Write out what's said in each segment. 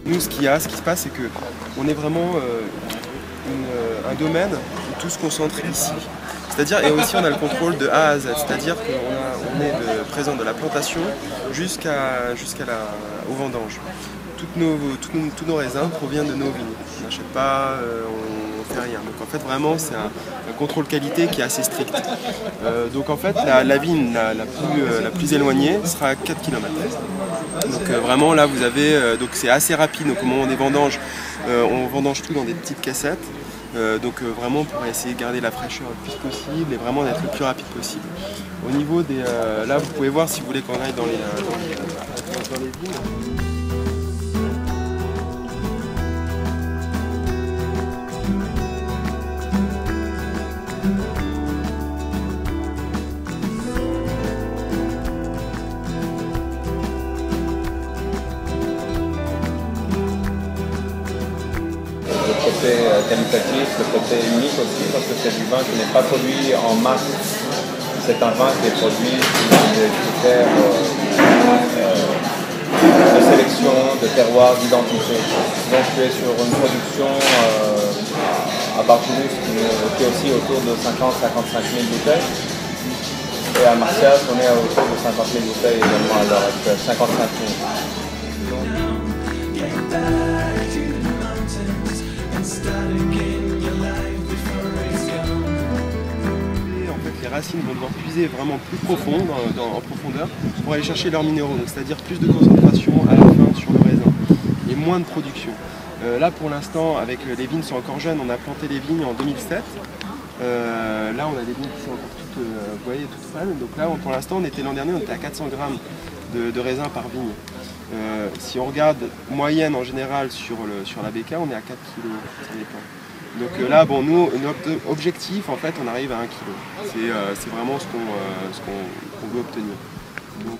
Nous, ce qui se passe, c'est qu'on est vraiment un domaine où tout se concentre ici. C'est-à-dire, et aussi on a le contrôle de A à Z, c'est-à-dire qu'on est présent de la plantation au vendange. Tous nos raisins proviennent de nos vignes. On n'achète pas, on ne fait rien. Donc en fait vraiment c'est un contrôle qualité qui est assez strict. Donc en fait la vigne la plus éloignée sera à 4 km. Donc vraiment là vous avez, donc c'est assez rapide. Donc au moment des vendanges, on vendange tout dans des petites cassettes. Donc vraiment pour essayer de garder la fraîcheur le plus possible et vraiment d'être le plus rapide possible. Au niveau des... là vous pouvez voir si vous voulez qu'on aille dans les vignes. Le côté qualitatif, le côté unique aussi, parce que c'est du vin qui n'est pas produit en masse. C'est un vin qui est produit sur des critères de sélection, de terroir, d'identité. Donc tu es sur une production à Bartulus qui est aussi autour de 50-55 000 bouteilles. Et à Marcias, on est autour de 50 000 bouteilles également à l'heure actuelle, 55 000. Les racines vont devoir puiser vraiment plus profond, en profondeur, pour aller chercher leurs minéraux, c'est-à-dire plus de concentration à la fin sur le raisin et moins de production. Là pour l'instant, avec les vignes sont encore jeunes, on a planté les vignes en 2007. Là on a des vignes qui sont encore toutes, vous voyez, toutes frêles. Donc là pour l'instant l'an dernier on était à 400 grammes de raisin par vigne. Si on regarde moyenne en général sur la BK, on est à 4 kg, ça dépend. Donc là, bon, nous, notre objectif, en fait, on arrive à 1 kg. C'est vraiment ce qu'on veut obtenir. Donc,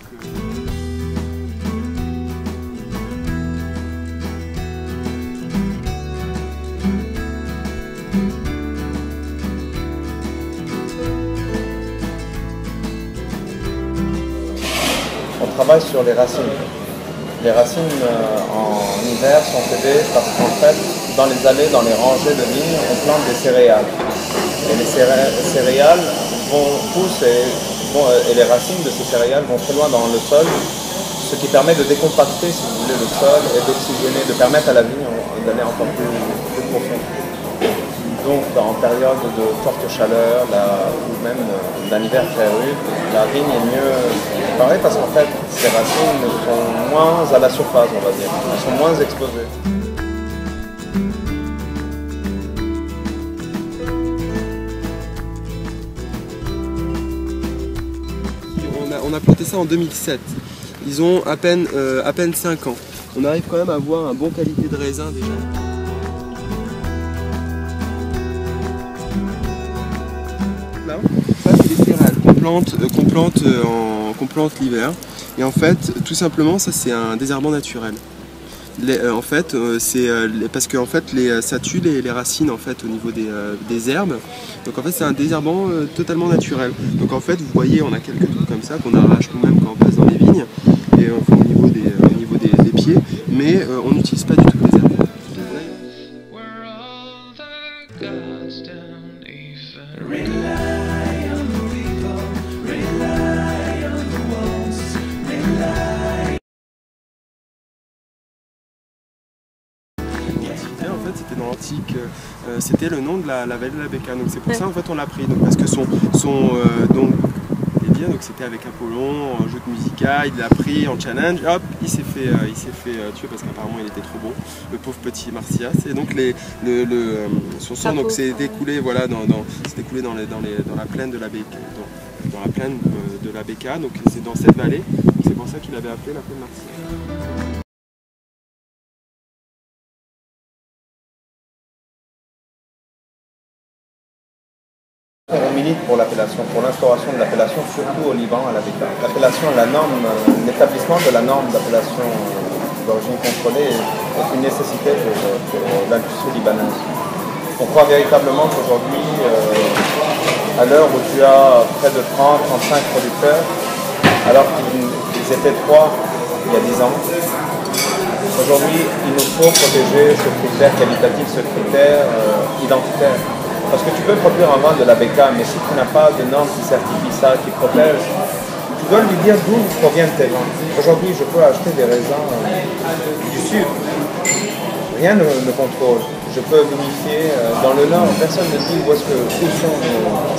on travaille sur les racines. Les racines en hiver sont aidées parce qu'en fait, dans les allées, dans les rangées de vignes, on plante des céréales. Et les céréales poussent et les racines de ces céréales vont très loin dans le sol, ce qui permet de décompacter, si vous voulez, le sol et d'oxygéner, de permettre à la vigne d'aller encore plus profond. Donc en période de forte chaleur ou même d'un hiver très rude, la vigne est mieux préparée parce qu'en fait ces racines sont moins à la surface, on va dire, elles sont moins exposées. on a planté ça en 2007, ils ont à peine 5 ans. On arrive quand même à avoir une bonne qualité de raisin déjà. Ça c'est des céréales qu'on plante l'hiver. Et en fait, tout simplement, ça c'est un désherbant naturel. En fait, parce que en fait, ça tue les racines en fait, au niveau des herbes. Donc en fait, c'est un désherbant totalement naturel. Donc en fait, vous voyez, on a quelques trucs comme ça qu'on arrache nous-mêmes quand on passe dans les vignes, et enfin, au niveau des pieds, mais on n'utilise pas du tout le désherbant. C'était dans l'antique, c'était le nom de la vallée de la Béca, donc c'est pour ça en fait on l'a pris, donc, parce que donc c'était avec Apollon, en jeu de musica, il l'a pris en challenge, hop, il s'est fait tuer parce qu'apparemment il était trop bon, le pauvre petit Marcias, et donc son sang donc s'est découlé voilà, dans la plaine de la Béca, dans la plaine de la Béca, donc c'est dans cette vallée, c'est pour ça qu'il avait appelé la plaine Marcias. On milite pour l'appellation, pour l'instauration de l'appellation, surtout au Liban, à la Béka. L'appellation, l'établissement de la norme d'appellation d'origine contrôlée est une nécessité pour l'industrie libanaise. On croit véritablement qu'aujourd'hui, à l'heure où tu as près de 30-35 producteurs, alors qu'ils étaient 3 il y a 10 ans, Aujourd'hui, il nous faut protéger ce critère qualitatif, ce critère identitaire. Parce que tu peux produire un vin de la BK, mais si tu n'as pas de normes qui certifient ça, qui protègent, tu dois lui dire d'où proviennent tes vins. Aujourd'hui, je peux acheter des raisins du sud. Rien ne contrôle. Je peux vinifier dans le nord. Personne ne dit où sont nos...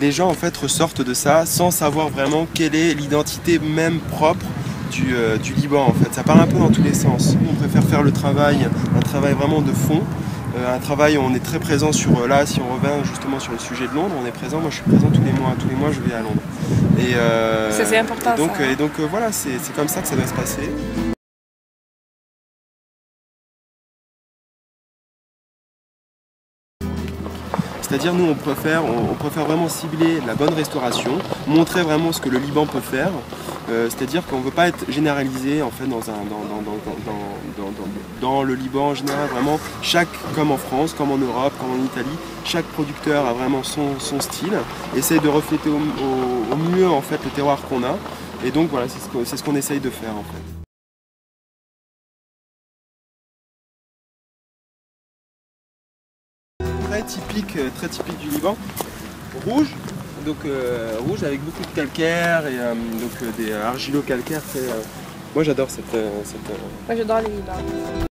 Les gens en fait ressortent de ça sans savoir vraiment quelle est l'identité même propre du Liban en fait. Ça part un peu dans tous les sens. On préfère faire un travail vraiment de fond, un travail où on est très présent sur, là si on revient justement sur le sujet de Londres, on est présent, moi je suis présent tous les mois je vais à Londres. Ça c'est important. Et donc voilà, c'est comme ça que ça doit se passer. C'est-à-dire nous on préfère vraiment cibler la bonne restauration, montrer vraiment ce que le Liban peut faire, c'est-à-dire qu'on ne veut pas être généralisé en fait dans le Liban en général, vraiment comme en France, comme en Europe, comme en Italie, chaque producteur a vraiment son style, essaye de refléter au mieux en fait le terroir qu'on a, et donc voilà c'est ce qu'on essaye de faire en fait. Très typique du Liban, rouge, donc rouge avec beaucoup de calcaire et donc des argilo-calcaires. Moi j'adore cette... Moi j'adore les Liban.